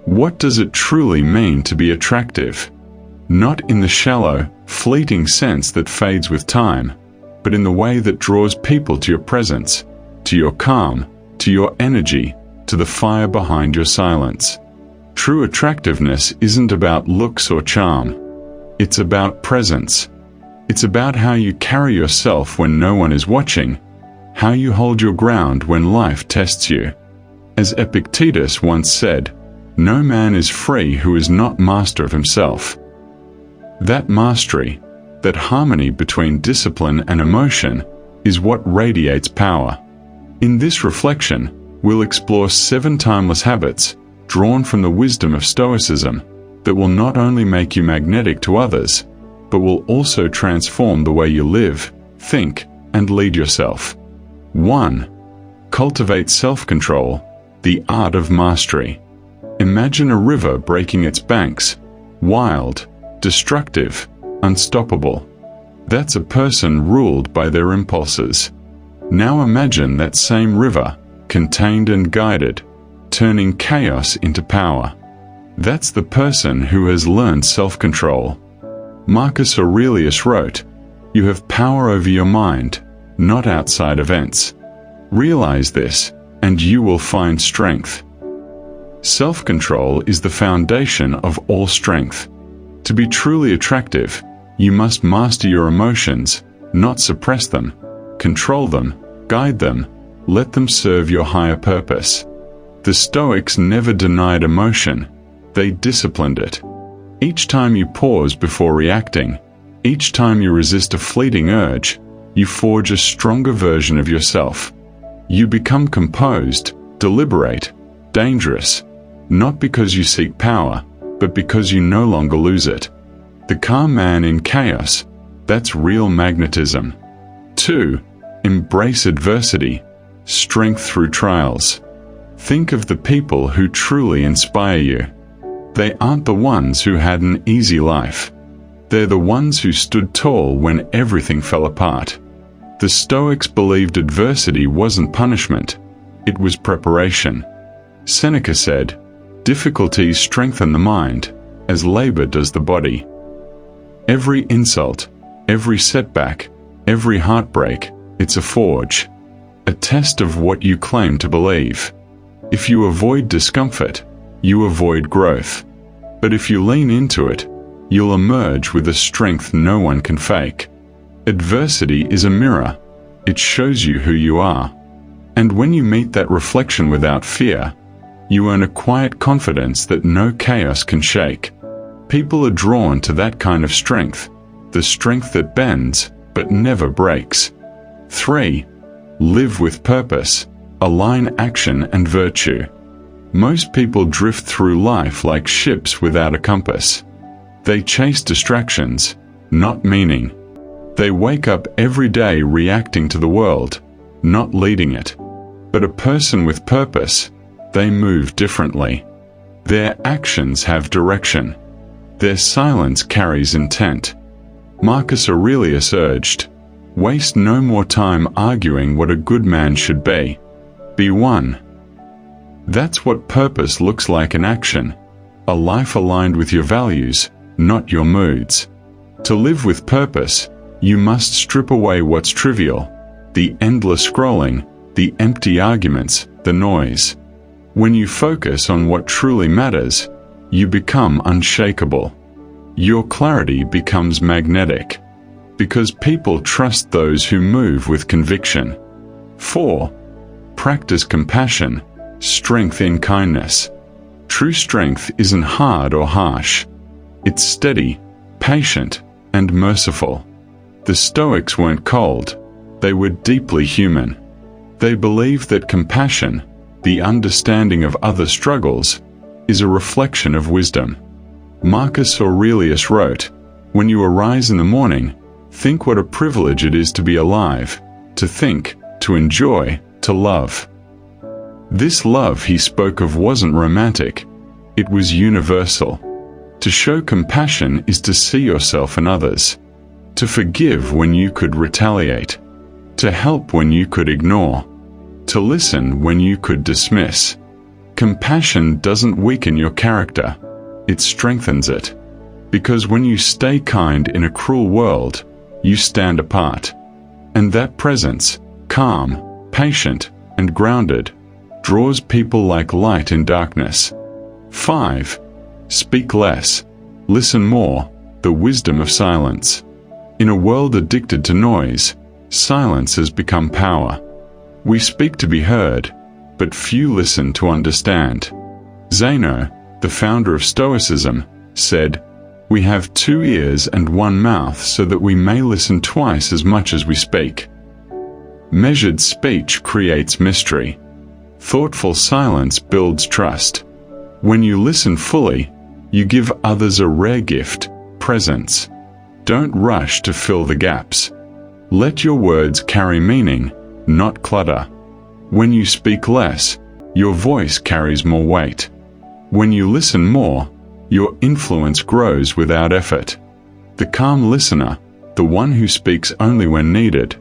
What does it truly mean to be attractive? Not in the shallow, fleeting sense that fades with time, but in the way that draws people to your presence, to your calm, to your energy, to the fire behind your silence. True attractiveness isn't about looks or charm. It's about presence. It's about how you carry yourself when no one is watching, how you hold your ground when life tests you. As Epictetus once said, "No man is free who is not master of himself." That mastery, that harmony between discipline and emotion, is what radiates power. In this reflection, we'll explore 7 timeless habits, drawn from the wisdom of Stoicism, that will not only make you magnetic to others, but will also transform the way you live, think, and lead yourself. 1. Cultivate self-control, the art of mastery. Imagine a river breaking its banks, wild, destructive, unstoppable. That's a person ruled by their impulses. Now imagine that same river, contained and guided, turning chaos into power. That's the person who has learned self-control. Marcus Aurelius wrote, "You have power over your mind, not outside events. Realize this, and you will find strength." Self-control is the foundation of all strength. To be truly attractive, you must master your emotions, not suppress them. Control them, guide them, let them serve your higher purpose. The Stoics never denied emotion, they disciplined it. Each time you pause before reacting, each time you resist a fleeting urge, you forge a stronger version of yourself. You become composed, deliberate, dangerous, not because you seek power, but because you no longer lose it. The calm man in chaos, that's real magnetism. 2. Embrace adversity, strength through trials. Think of the people who truly inspire you. They aren't the ones who had an easy life. They're the ones who stood tall when everything fell apart. The Stoics believed adversity wasn't punishment, it was preparation. Seneca said, "Difficulties strengthen the mind, as labor does the body." Every insult, every setback, every heartbreak, it's a forge, a test of what you claim to believe. If you avoid discomfort, you avoid growth. But if you lean into it, you'll emerge with a strength no one can fake. Adversity is a mirror. It shows you who you are. And when you meet that reflection without fear, you earn a quiet confidence that no chaos can shake. People are drawn to that kind of strength, the strength that bends, but never breaks. 3. Live with purpose. Align action and virtue. Most people drift through life like ships without a compass. They chase distractions, not meaning. They wake up every day reacting to the world, not leading it. But a person with purpose, they move differently. Their actions have direction. Their silence carries intent. Marcus Aurelius urged, "Waste no more time arguing what a good man should be. Be one." That's what purpose looks like in action. A life aligned with your values, not your moods. To live with purpose, you must strip away what's trivial, the endless scrolling, the empty arguments, the noise. When you focus on what truly matters, you become unshakable. Your clarity becomes magnetic, because people trust those who move with conviction. 4. Practice compassion, strength in kindness. True strength isn't hard or harsh. It's steady, patient, and merciful. The Stoics weren't cold, they were deeply human. They believed that compassion, the understanding of other struggles, is a reflection of wisdom. Marcus Aurelius wrote, "When you arise in the morning, think what a privilege it is to be alive, to think, to enjoy, to love." This love he spoke of wasn't romantic, it was universal. To show compassion is to see yourself in others, to forgive when you could retaliate, to help when you could ignore, to listen when you could dismiss. Compassion doesn't weaken your character, it strengthens it. Because when you stay kind in a cruel world, you stand apart. And that presence, calm, patient, and grounded, draws people like light in darkness. 5. Speak less. Listen more. The wisdom of silence. In a world addicted to noise, silence has become power. We speak to be heard, but few listen to understand. Zeno, the founder of Stoicism, said, "We have 2 ears and 1 mouth so that we may listen twice as much as we speak." Measured speech creates mystery. Thoughtful silence builds trust. When you listen fully, you give others a rare gift, presence. Don't rush to fill the gaps. Let your words carry meaning, not clutter. When you speak less, your voice carries more weight. When you listen more, your influence grows without effort. The calm listener, the one who speaks only when needed,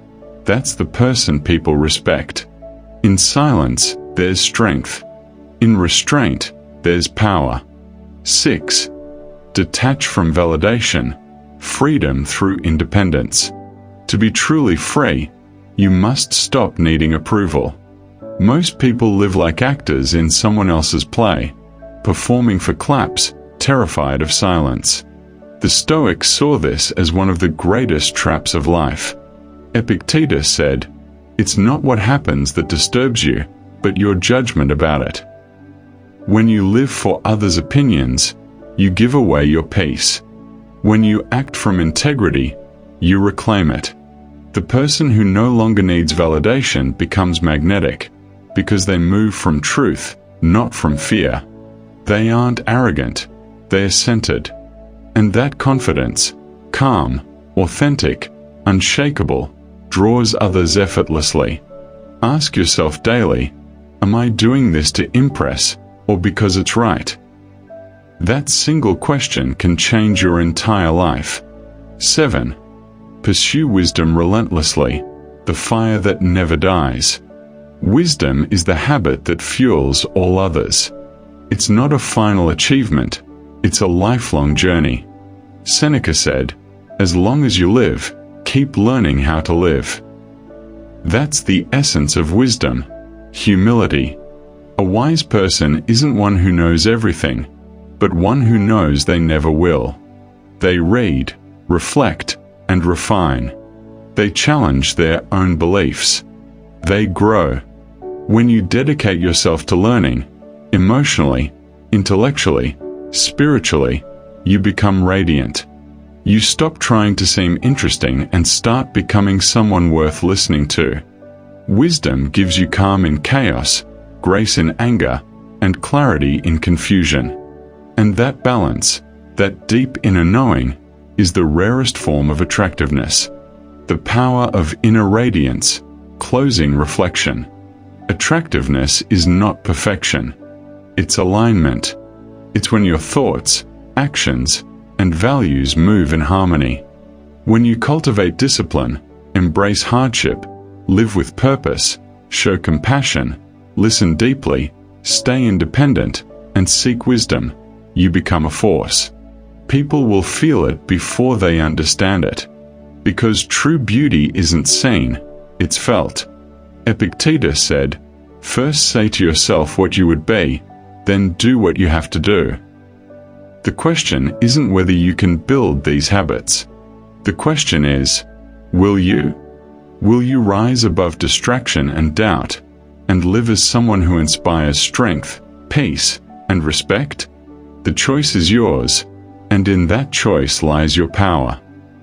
that's the person people respect. In silence, there's strength. In restraint, there's power. 6. Detach from validation. Freedom through independence. To be truly free, you must stop needing approval. Most people live like actors in someone else's play, performing for claps, terrified of silence. The Stoics saw this as one of the greatest traps of life. Epictetus said, "It's not what happens that disturbs you, but your judgment about it." When you live for others' opinions, you give away your peace. When you act from integrity, you reclaim it. The person who no longer needs validation becomes magnetic, because they move from truth, not from fear. They aren't arrogant, they are centered. And that confidence, calm, authentic, unshakable, draws others effortlessly. Ask yourself daily, am I doing this to impress, or because it's right? That single question can change your entire life. 7. Pursue wisdom relentlessly, the fire that never dies. Wisdom is the habit that fuels all others. It's not a final achievement, it's a lifelong journey. Seneca said, "As long as you live, keep learning how to live." That's the essence of wisdom, humility. A wise person isn't one who knows everything, but one who knows they never will. They read, reflect, and refine. They challenge their own beliefs. They grow. When you dedicate yourself to learning, emotionally, intellectually, spiritually, you become radiant. You stop trying to seem interesting and start becoming someone worth listening to. Wisdom gives you calm in chaos, grace in anger, and clarity in confusion. And that balance, that deep inner knowing, is the rarest form of attractiveness. The power of inner radiance, closing reflection. Attractiveness is not perfection. It's alignment. It's when your thoughts, actions, and values move in harmony. When you cultivate discipline, embrace hardship, live with purpose, show compassion, listen deeply, stay independent, and seek wisdom, you become a force. People will feel it before they understand it. Because true beauty isn't seen, it's felt. Epictetus said, "First say to yourself what you would be, then do what you have to do." The question isn't whether you can build these habits. The question is, will you? Will you rise above distraction and doubt, and live as someone who inspires strength, peace, and respect? The choice is yours, and in that choice lies your power.